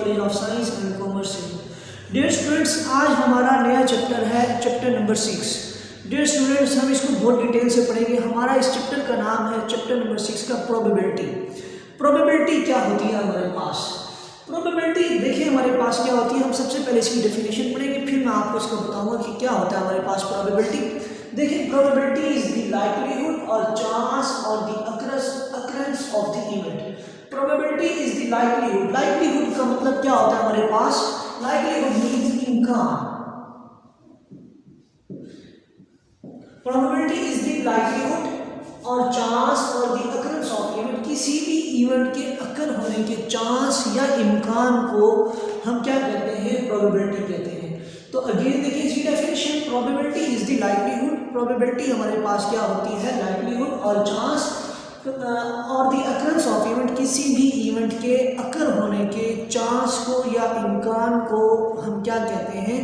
College of science and commerce से। Dear students, आज हमारा नया चैप्टर है चैप्टर नंबर 6। डियर स्टूडेंट्स, हम इसको बहुत डिटेल से पढ़ेंगे। हमारा इस चैप्टर का नाम है चैप्टर नंबर 6 का प्रोबेबिलिटी। प्रोबेबिलिटी क्या होती है हमारे पास? प्रोबेबिलिटी देखिए हमारे पास क्या होती है। हम सबसे पहले इसकी डेफिनेशन पढ़ेंगे, फिर मैं आपको इसको बताऊंगा कि क्या होता है हमारे पास प्रोबेबिलिटी। देखिए, प्रोबेबिलिटी इज द लाइक्लीहुड और चांस और the occurrence of the event. Probability is the likelihood. Likelihood का मतलब क्या होता है हमारे पास? लाइक्लीहुड मींस इम्कान। प्रोबेबिलिटी इज द लाइक्लीहुड और चांस और द अकरेंस ऑफ इवेंट। किसी भी इवेंट के अकर होने के चांस या इम्कान को हम क्या कहते हैं? प्रोबेबिलिटी कहते हैं। तो अगेन देखिए इसकी definition, probability is the likelihood. Probability हमारे पास क्या होती है? लाइक्लीहुड और चांस और द अकरेंस ऑफ इवेंट। किसी भी इवेंट के अकर होने के चांस को या इम्कान को हम क्या कहते हैं?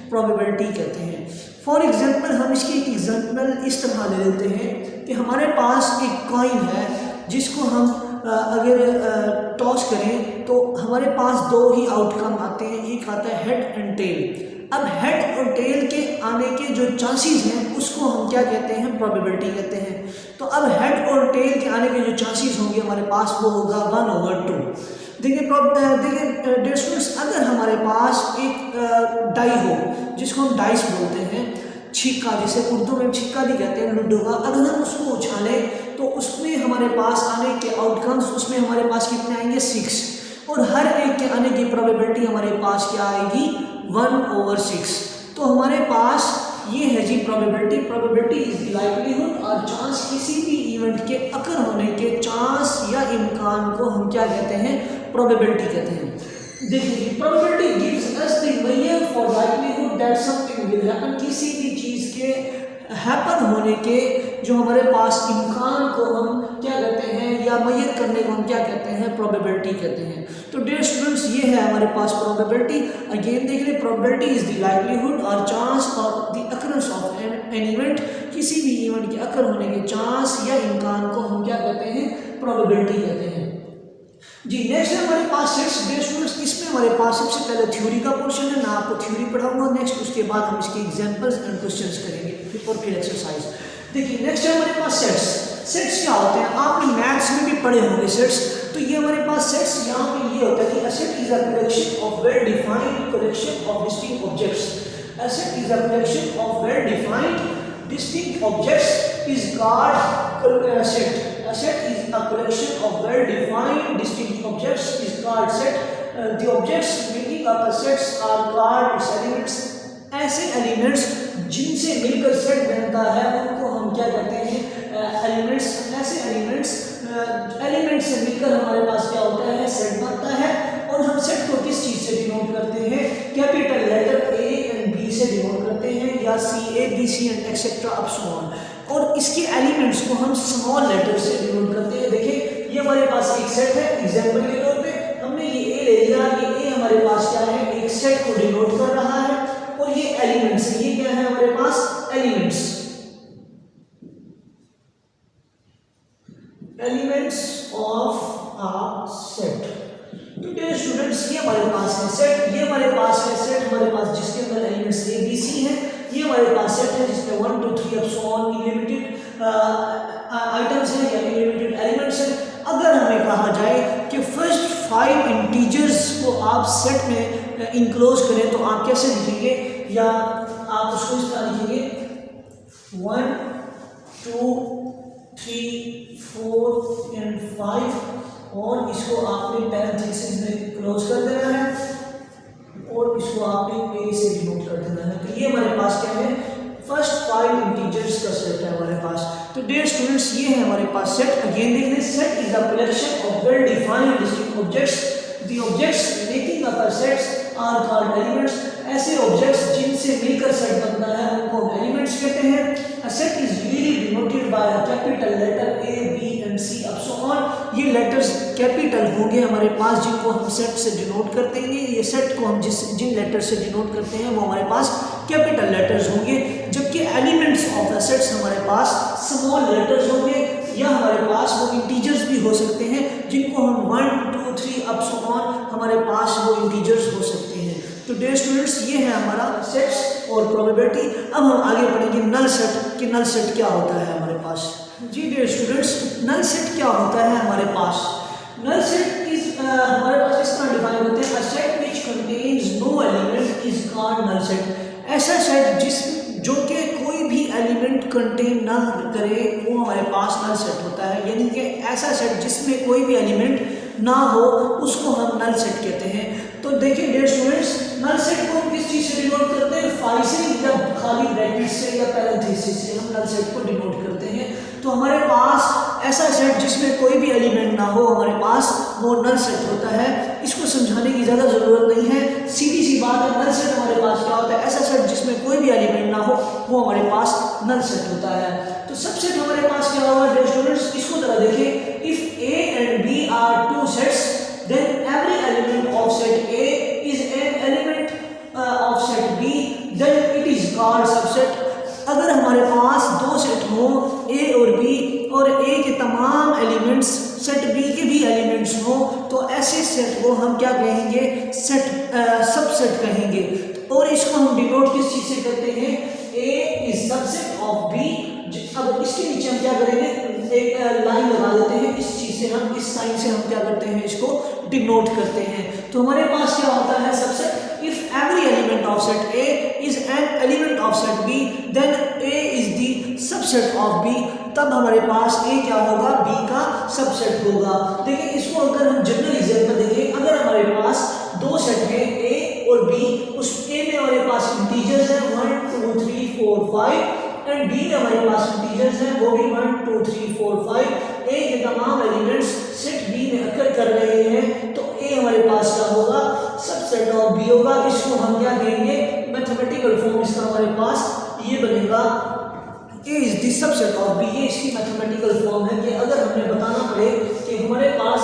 प्रोबेबिलिटी कहते हैं। फॉर एग्जाम्पल, हम इसकी एक एग्जाम्पल इस तरह ले लेते हैं कि हमारे पास एक कॉइन है जिसको हम अगर टॉस करें तो हमारे पास दो ही आउटकम आते हैं। एक आता है हेड एंड टेल। अब हेड और टेल के आने के जो चांसेस हैं उसको हम क्या कहते हैं? प्रोबेबिलिटी कहते हैं। तो अब हेड और टेल के आने के जो चांसेस होंगे हमारे पास वो होगा 1/2। देखिए डियर स्टूडेंट्स, अगर हमारे पास एक डाई हो जिसको हम डाइस बोलते हैं, छिक्का, जिसे उर्दू में छिक्का भी कहते हैं, लूडो का, अगर हम उसको उछालें तो उसमें हमारे पास आने के आउटकम्स, उसमें हमारे पास कितने आएंगे? 6। और हर एक के आने की प्रोबेबिलिटी हमारे पास क्या आएगी? 1/6। तो हमारे पास ये है जी प्रोबेबिलिटी। प्रोबेबिलिटी इज लाइक्लीहुड और चांस। किसी भी इवेंट के अकर होने के चांस या इम्कान को हम क्या कहते हैं? प्रोबेबिलिटी कहते हैं। देखिए, probability gives us the measure for likelihood that something will happen. किसी भी चीज के हैपन होने के जो हमारे पास इम्कान को हम क्या कहते हैं या मेजर करने को हम क्या कहते हैं? प्रोबेबिलिटी कहते हैं। तो डियर स्टूडेंट्स, ये है हमारे पास प्रोबेबिलिटी। अगेन देख ले, प्रोबेबिलिटी इज द लाइक्लीहुड और चांस और the occurrence of an event. किसी भी इवेंट के अकर होने के चांस या इम्कान को हम क्या कहते हैं? प्रोबेबिलिटी कहते हैं जी। नेक्स्ट है हमारे पास सेट्स। डियर स्टूडेंट्स, इसमें हमारे पास सबसे पहले थ्योरी का पोर्शन है। मैं आपको थ्योरी पढ़ाऊंगा नेक्स्ट, उसके बाद हम इसके एग्जांपल्स एंड क्वेश्चंस करेंगे और फिर एक्सरसाइज। देखिए, नेक्स्ट है हमारे पास सेट्स। सेट्स क्या होते हैं? आपने मैथ्स में भी पढ़े होंगे सेट्स। तो ये हमारे पास सेट्स यहाँ पे ये होता है कि अ set is a collection of well defined collection of distinct objects. A set is a collection of well defined distinct objects is called a set. A set is a collection of well-defined distinct objects is called set. The objects making up a sets are called its elements. ऐसे elements जिनसे मिलकर set बनता है उनको हम क्या कहते हैं? एलिमेंट्स। ऐसे एलिमेंट्स से मिलकर हमारे पास क्या होता है? सेट बनता है। और हम सेट को किस चीज से डिनोट करते हैं? Capital letter A and B से डिनोट करते हैं, या C A B C and etcetera up so on. और इसके एलिमेंट्स को हम स्मॉल लेटर से डिनोट करते हैं। देखिए, ये हमारे पास एक सेट है। एग्जांपल के तौर पे हमने ये ए ले लिया। ये ए हमारे पास क्या है? एक सेट को डिनोट कर रहा है। और ये एलिमेंट्स है। ये क्या है हमारे पास? Elements of a set. तो डियर स्टूडेंट्स, ये हमारे पास है सेट। ये हमारे पास है सेट हमारे पास जिसके अंदर एलिमेंट्स ए बी सी है। ये हमारे पास सेट है जिसमें 1 2 3 अप सो ऑन इनलिमिटेड आइटम्स हैं या इनलिमिटेड एलिमेंट्स हैं। अगर हमें कहा जाए कि फर्स्ट 5 इंटीजर्स को आप सेट में इनक्लोज करें तो आप कैसे लिखेंगे? या आप उसको इस तरह लिखेंगे 1 2 3 4 एंड 5 और इसको आपने पैरेंथेसिस में क्लोज कर देना है और इसको आपने ए से डिनोट कर देना है। तो ये हमारे पास क्या है? फर्स्ट 5 इंटीजर्स का सेट है हमारे पास। तो डियर स्टूडेंट्स, ये है हमारे पास सेट। अगेन देख लें, set is a collection of well defined distinct objects. The objects making up a sets are called elements. ऐसे ऑब्जेक्ट्स जिनसे मिलकर सेट बनता है उनको हम एलिमेंट्स कहते हैं। A set is usually denoted by a capital letter A, B and C up so on. ये लेटर्स कैपिटल होंगे हमारे पास जिनको हम सेट से डिनोट करते हैं। ये सेट को हम जिन लेटर से डिनोट करते हैं वो हमारे पास कैपिटल लेटर्स होंगे, जबकि एलिमेंट्स ऑफ द सेट्स हमारे पास स्मॉल लेटर्स होंगे, या हमारे पास वो इंटीजर्स भी हो सकते हैं जिनको हम 1 2 3 अप सो ऑन हमारे पास वो इंटीजर्स हो सकते हैं। तो डियर स्टूडेंट्स, ये है हमारा सेट्स और प्रोबेबिलिटी। अब हम आगे पढ़ेंगे नल सेट कि नल सेट क्या होता है हमारे पास। जी डियर स्टूडेंट्स, नल सेट क्या होता है हमारे पास। नल सेट इज हमारे पास इस तरह डिफाइन होते हैं, a set which contains no element is called null set. ऐसा सेट जो कि कोई भी एलिमेंट कंटेन ना करे वो हमारे पास नल सेट होता है। यानी कि ऐसा सेट जिसमें कोई भी एलिमेंट ना हो उसको हम नल सेट कहते हैं। तो देखिए डियर स्टूडेंट्स, नल सेट को हम किस चीज से डिनोट करते हैं, फाई से या खाली ब्रैकेट से या पैरेंथेसिस से हम नल सेट को डिनोट करते हैं। तो हमारे पास ऐसा सेट जिसमें कोई भी एलिमेंट ना हो हमारे पास वो नल सेट होता है। इसको समझाने की ज़्यादा ज़रूरत नहीं है, सीधी सी बात है। नल सेट हमारे पास क्या होता है, ऐसा सेट जिसमें कोई भी एलिमेंट ना हो वो हमारे पास नल सेट होता है। तो सबसेट हमारे पास क्या होगा डियर स्टूडेंट्स, इसको जरा देखिए। If A and B are two sets then every element of set A is an element of set B, then it is called subset। अगर हमारे पास दो सेट हो A और B और A के तमाम एलिमेंट्स सेट B के भी एलिमेंट्स हो तो ऐसे सेट को हम क्या कहेंगे, सेट सबसेट कहेंगे। और इसको हम डिनोट किस चीज से करते हैं, A is subset of B। अब इसके नीचे हम क्या करेंगे, एक लाइन लगा देते हैं, इस चीज से हम इस साइन से हम क्या करते हैं, इसको डिनोट करते हैं। तो हमारे पास क्या होता है subset, if every element of set A is an element of set B then A is the subset of B। तब हमारे पास A क्या होगा, B का सबसेट होगा। देखिए इसको अगर हम जनरल एग्जांपल देखें, अगर हमारे पास दो सेट है A और B, उस A में हमारे पास इंटीजर्स है 1 2 3 4 5 एंड B में हमारे पास इंटीजर्स हैं वो भी 1 2 3 4 5। A के तमाम एलिमेंट्स सेट B में अकर कर रहे हैं तो A हमारे पास क्या होगा, सबसेट ऑफ B होगा। इसको हम क्या कहेंगे, मैथमेटिकल फॉर्म इसका हमारे पास ये बनेगा, A is the subset of B। ये इसकी मैथमेटिकल फॉर्म है कि अगर हमें बताना पड़े कि हमारे पास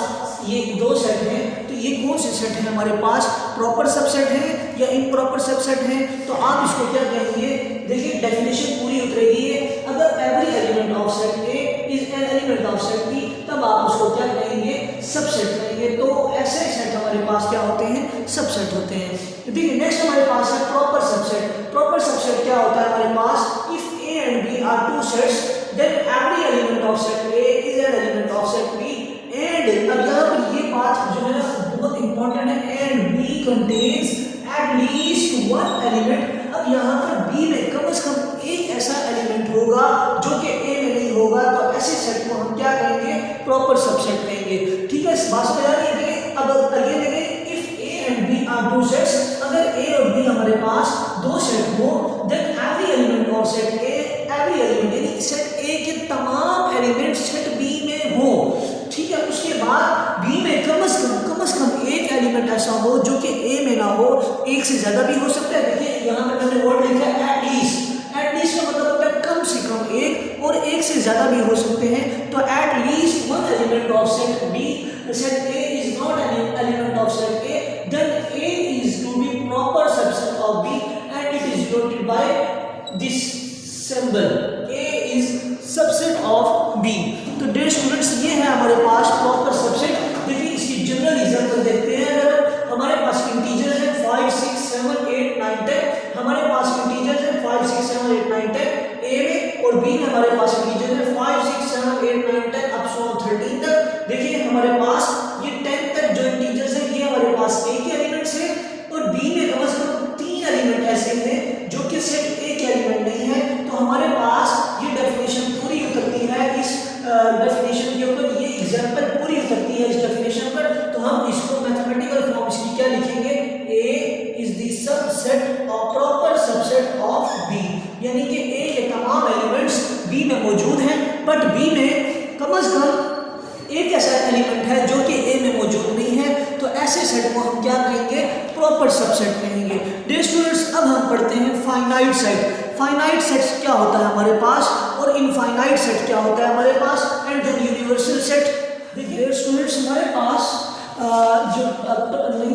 ये दो सेट हैं तो ये कौन से सेट हैं हमारे पास, प्रॉपर सबसेट है या इम्प्रॉपर सबसेट है, तो आप इसको क्या कहेंगे। देखिए डेफिनेशन पूरी उतरेगी है, अगर every element of set A is an element of set B तब आप उसको क्या कहेंगे, सबसेट कहेंगे। तो ऐसे सेट हमारे पास क्या होते हैं, सबसेट होते हैं। देखिए नेक्स्ट हमारे पास है प्रॉपर सबसेट। प्रॉपर सबसेट क्या होता है हमारे पास, if A and B are two sets then every element of set A is an element of set B and अब यहाँ पर ये बात जो है ना बहुत इंपॉर्टेंट है, and B contains at least one element। अब यहाँ पर B में कम से कम एक ऐसा एलिमेंट होगा जो कि A में नहीं होगा, तो ऐसे सेट को हम क्या कहेंगे, प्रॉपर सबसेट कहेंगे। ठीक है, इस बात को याद रखिए। अब अगेन देखें, if A and B are two sets, अगर A और B हमारे पास दो सेट हो then every element of set A, every element यानी सेट A के तमाम एलिमेंट सेट B में हो। ठीक है, उसके बाद B में कम से कम एक एलिमेंट ऐसा हो जो कि A में ना हो, एक से ज्यादा भी हो सकता है। देखिए यहाँ पे मैंने वर्ड लिखा है एटलीस्ट। एटलीस्ट का मतलब होता है कम से कम एक, और एक से ज्यादा भी हो सकते हैं। तो eight least one element of set B, set A is not an element of set A, then A is to be proper subset of B and it is denoted by this symbol, A is subset of B। तो dear students ये है हमारे पास proper subset. देखिए इसकी general example देखते हैं। अगर हमारे पास इंटीजर्स हैं 5 6 7 8 9 10, हमारे पास इंटीजर्स हैं 5 6 7 8 9 10 A में, और B में हमारे पास इंटीजर्स हैं 5 6 7 8 9 10 अप टू 13 तक। देखिए हमारे पास ये 10 तक जो इंटीजर्स हैं ये हमारे पास A के एलिमेंट्स हैं, और B में कम से कम 3 एलिमेंट ऐसे हैं जो कि सेट A के एलिमेंट नहीं है। तो हमारे पास ये डेफिनेशन पूरी उतरती है, इस डेफिनेशन के ऊपर ये एग्जांपल पूरी उतरती है इस डेफिनेशन पर। तो हम इसको मैथमेटिकल फॉर्म इसकी क्या लिखेंगे, A is the subset of proper subset of B, यानी कि A के तमाम एलिमेंट्स B में मौजूद हैं बट B में कम से कम एक ऐसा एलिमेंट है जो कि A में मौजूद नहीं है। तो ऐसे सेट को हम क्या कहेंगे, प्रॉपर सबसेट कहेंगे। डियर स्टूडेंट्स अब हम पढ़ते हैं फाइनाइट सेट। फाइनाइट सेट्स क्या होता है हमारे पास और इनफाइनाइट सेट क्या होता है हमारे पास, एंड देन यूनिवर्सल सेट। देखिए स्टूडेंट्स हमारे पास जो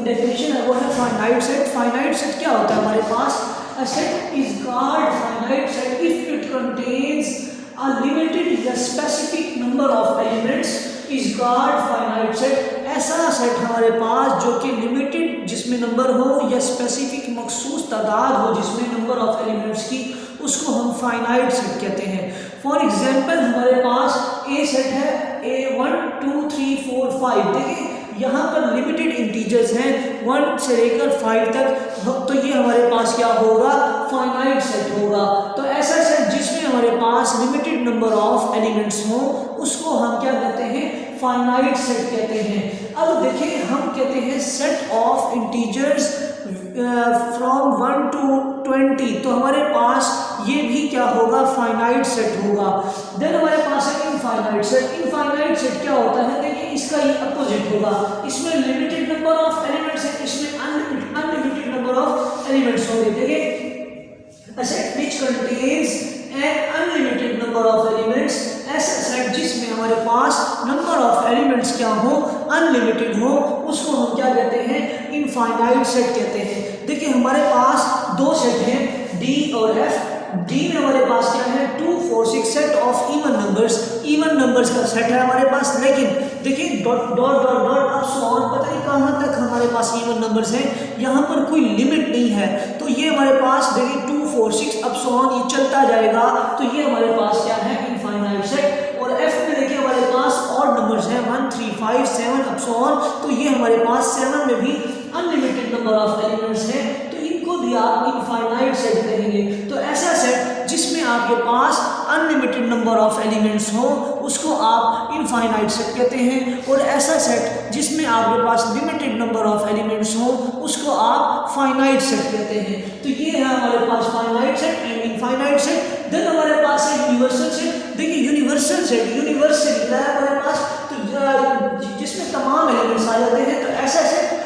डेफिनेशन है वो है फाइनाइट सेट। फाइनाइट सेट क्या होता है हमारे पास, a set is called finite set if it contains a limited या specific number of elements is called finite set। ऐसा सेट हमारे पास जो कि लिमिटेड जिसमें नंबर हो या स्पेसिफिक मखसूस तादाद हो जिसमें नंबर ऑफ एलिमेंट्स की, उसको हम फाइनाइट सेट कहते हैं। फॉर एग्जांपल हमारे पास ए सेट है, ए 1 2 3 4 5। देखिए यहाँ पर लिमिटेड इंटीजर्स हैं 1 से लेकर 5 तक, तो ये हमारे पास क्या होगा, फाइनाइट सेट होगा। तो ऐसा सेट जिसमें हमारे पास लिमिटेड नंबर ऑफ एलिमेंट्स हो उसको हम क्या कहते हैं, फाइनाइट सेट कहते हैं। अब देखिए हम कहते हैं set of integers from 1 to 20, तो हमारे पास ये भी क्या होगा, फाइनाइट सेट होगा। देन हमारे पास है इनफाइनाइट सेट। इनफाइनाइट सेट क्या होता है, देखिए इसका ये अपोजिट होगा, इसमें लिमिटेड नंबर ऑफ एलिमेंट्स है, इसमें अनलिमिटेड नंबर ऑफ एलिमेंट्स होंगे। देखिए a set which contains an unlimited number of elements, ऐसा सेट जिसमें हमारे पास नंबर ऑफ एलिमेंट्स क्या हो, अनलिमिटेड हो, उसको हम क्या कहते हैं, इनफाइनाइट सेट कहते हैं। देखिए हमारे पास दो सेट हैं डी और एफ। डी में हमारे पास क्या है, 2 4 6 सेट ऑफ इवन नंबर्स का सेट है हमारे पास। लेकिन देखिए dot dot dot dot up so on, पता नहीं कहाँ तक हमारे पास इवन नंबर्स हैं, यहाँ पर कोई लिमिट नहीं है। तो ये हमारे पास देखिए 2 4 6 अप सो ऑन ये चलता जाएगा, तो ये हमारे पास क्या है, इनफाइनाइट सेट। और एफ में देखिए हमारे पास ऑड नंबर्स हैं 1 3 5 7 अप सो ऑन, तो ये हमारे पास 7 में भी अनलिमिटेड नंबर ऑफ एलिमेंट्स हैं, तो इनको भी आप इनफाइनाइट सेट कहेंगे। तो ऐसा सेट जिसमें आपके पास अनलिमिटेड नंबर ऑफ एलिमेंट्स हो उसको आप इनफाइनाइट सेट कहते हैं, और ऐसा सेट जिसमें आपके पास लिमिटेड नंबर ऑफ एलिमेंट्स हो उसको आप फाइनाइट सेट कहते हैं। तो ये है हमारे पास finite set and infinite set. Then हमारे पास है यूनिवर्सल सेट। देखिए यूनिवर्सल सेट, यूनिवर्स से निकला है हमारे पास, तो जिसमें तमाम एलिमेंट्स आ जाते हैं। तो ऐसा सेट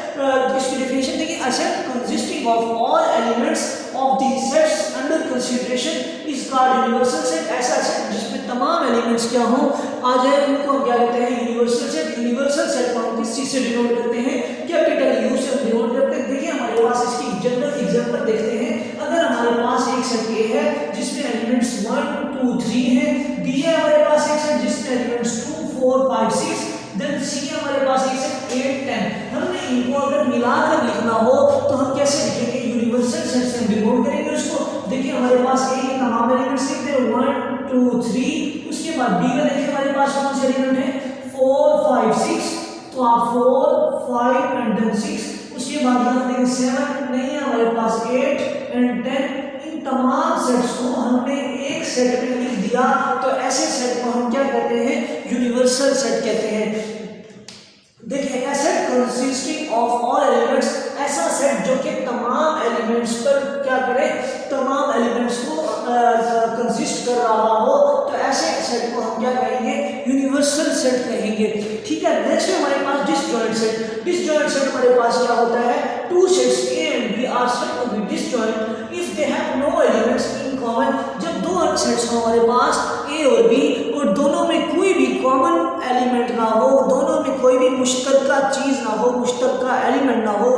इसकी डेफिनेशन देखिए, a set consisting of all elements of the sets under consideration is called universal set. ऐसा सेट जिसमें तमाम एलिमेंट्स क्या हो आ जाए उनको हम क्या कहते हैं, यूनिवर्सल सेट। यूनिवर्सल सेट को हम किस चीज से डिनोट करते हैं, कैपिटल यू से हम डिनोट करते हैं। देखिए हमारे पास इसकी जनरल एग्जांपल देखते हैं। अगर हमारे पास एक सेट ए है जिसमें एलिमेंट्स 1 2 3 है, बी है हमारे पास एक सेट जिसमें एलिमेंट्स 2 4 5 6, देन सी हमारे पास एक सेट 8 10। हमने इनको अगर मिलाकर लिखना हो तो हम कैसे लिखेंगे, यूनिवर्सल सेट से हम डिनोट करेंगे उसको। देखिए हमारे पास ए के तमाम एलिमेंट्स लिखते हैं 1 2 3, उसके बाद बी में देखिए हमारे पास कौन से एलिमेंट है 4 5 6, तो आप 4 5 एंड देन 6, उसके बाद यहाँ देखिए 7 नहीं है हमारे पास 8 एंड 10। इन तमाम सेट्स को हमने एक सेट में लिख दिया, तो ऐसे सेट को हम क्या कहते हैं, यूनिवर्सल सेट कहते हैं। देखिए a set consisting of all elements, ऐसा सेट जो कि तमाम एलिमेंट्स पर क्या करे, तमाम एलिमेंट्स को कंसिस्ट कर रहा हो, तो ऐसे सेट को हम क्या कहेंगे, यूनिवर्सल सेट कहेंगे। ठीक है। नेक्स्ट हमारे पास डिसजॉइंट सेट। डिसजॉइंट सेट हमारे पास क्या होता है, two sets A and B are said to be disjoint if they have no elements in common. जब दो सेट्स हो हमारे पास ए और बी और दोनों में कोई भी कॉमन एलिमेंट ना हो, दोनों में कोई भी मुश्तरका चीज ना हो, मुश्तरका एलिमेंट ना हो,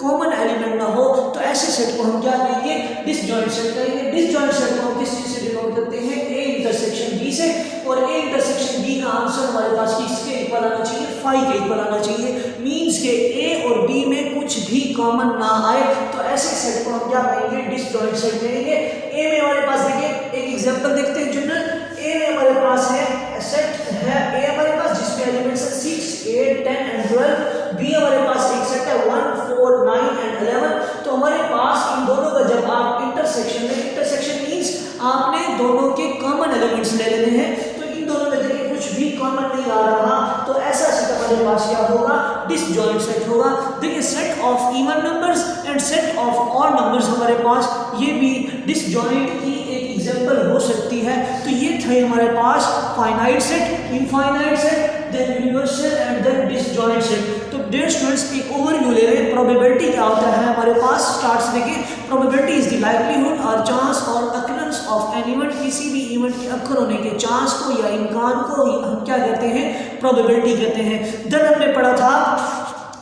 कॉमन एलिमेंट ना हो, तो ऐसे सेट को हम क्या कहेंगे, डिसजॉइंट सेट कहेंगे। डिसजॉइंट सेट को हम किस चीज से डिनोट करते हैं, ए इंटरसेक्शन बी से, और ए इंटरसेक्शन बी का आंसर हमारे पास किसके इक्वल आना चाहिए, 5 के इक्वल आना चाहिए। मींस के ए और बी में कुछ भी कॉमन ना आए, तो ऐसे सेट को हम क्या कहेंगे, डिसजॉइंट सेट कहेंगे। ए में हमारे पास देखिए एक एग्जांपल देखते हैं जनरल। ए में हमारे पास है सेट है ए हमारे पास जिसमें एलिमेंट्स है 6 8 10 एंड 12। बी हमारे पास एक सेट है 1 4 9 एंड 11। तो हमारे पास इन दोनों का जब आप इंटरसेक्शन में, इंटरसेक्शन मींस आपने दोनों के कॉमन एलिमेंट्स ले लेने हैं, तो इन दोनों में देखिए कुछ भी कॉमन नहीं आ रहा, तो ऐसा सेट हमारे पास क्या होगा, डिसजॉइंट सेट होगा। देखिए set of even numbers and set of odd numbers हमारे पास ये भी डिसजॉइंट की एक एग्जांपल हो सकती है। तो ये थे हमारे पास finite set, infinite set, then universal and then disjoint set. तो डियर स्टूडेंट्स एक ओवरव्यू ले रहे हैं। प्रोबेबिलिटी क्या होता है हमारे पास, स्टार्ट से देखिए, प्रोबेबिलिटी इज द लाइवलीहुड और चांस और अकरेंस ऑफ एन इवेंट, किसी भी इवेंट के अक्कर होने के चांस को या इम्कान को हम क्या कहते हैं, प्रोबेबिलिटी कहते हैं। देन हमने पढ़ा था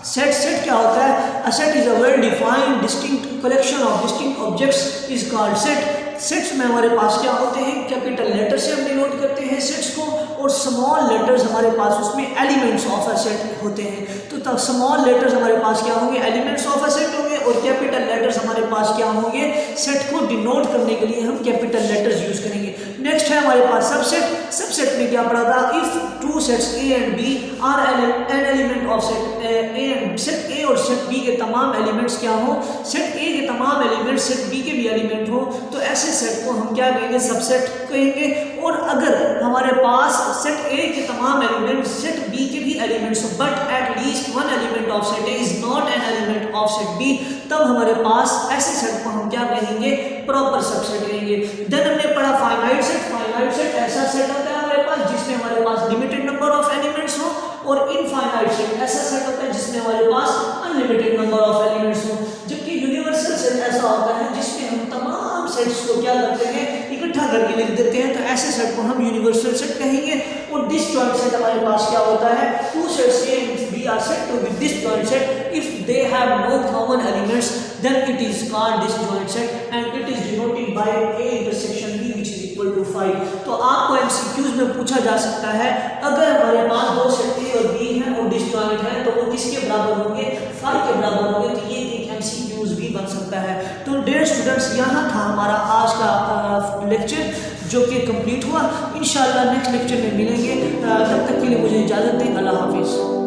सेट। सेट क्या होता है, अ set is a well defined distinct collection of distinct objects is called set. Sets में हमारे पास क्या होते हैं, कैपिटल लेटर से हम डिनोट करते हैं सेट्स को, और स्मॉल लेटर्स हमारे पास उसमें एलिमेंट्स ऑफ अ सेट होते हैं। तो स्मॉल लेटर्स हमारे पास क्या होंगे, एलिमेंट्स ऑफ अ सेट होंगे, और कैपिटल लेटर्स हमारे पास क्या होंगे, सेट को डिनोट करने के लिए हम कैपिटल लेटर्स यूज करेंगे। नेक्स्ट है हमारे पास सबसेट। सबसेट में क्या पढ़ा था, if two sets A and B are an element of set A, set A और सेट बी के तमाम एलिमेंट्स क्या हो, सेट ए के तमाम एलिमेंट्स सेट बी के भी एलिमेंट हो, तो ऐसे सेट को हम क्या कहेंगे, सबसेट कहेंगे। और अगर हमारे पास सेट ए के तमाम एलिमेंट्स सेट बी के भी एलिमेंट्स हो, but at least one element of set A is not an element of set B, तब हमारे पास ऐसे सेट को हम क्या कहेंगे, प्रॉपर सबसेट कहेंगे। देन हमने पढ़ा फाइनाइट सेट। फाइनाइट सेट ऐसा सेट होता है हमारे पास जिसमें हमारे पास लिमिटेड नंबर ऑफ एलिमेंट्स हो, और इनफाइनाइट सेट ऐसा सेट होता है जिसमें हमारे पास अनलिमिटेड नंबर ऑफ एलिमेंट्स हो। जबकि यूनिवर्सल सेट ऐसा होता है जिसमें हम तमाम सेट्स को क्या करते हैं, इकट्ठा करके लिख देते हैं, तो ऐसे सेट को हम यूनिवर्सल सेट कहेंगे। और डिसजॉइंट सेट हमारे पास क्या होता है, two sets A and B are set to be disjoint set if they have no common elements, then it is called disjoint set and it is denoted by A intersection B which is equal to 5। तो आपको MCQs में पूछा जा सकता है, अगर हमारे पास दो सेट ए और बी हैं और डिसजॉइंट है, तो वो किसके बराबर होंगे, 5 के बराबर होंगे। तो ये एक एमसीक्यूज भी बन सकता है। तो डियर स्टूडेंट्स, यहाँ था हमारा आज का लेक्चर जो कि कंप्लीट हुआ। इंशाल्लाह नेक्स्ट लेक्चर में मिलेंगे, तब तक के लिए मुझे इजाज़त दें। अल्लाह हाफिज़।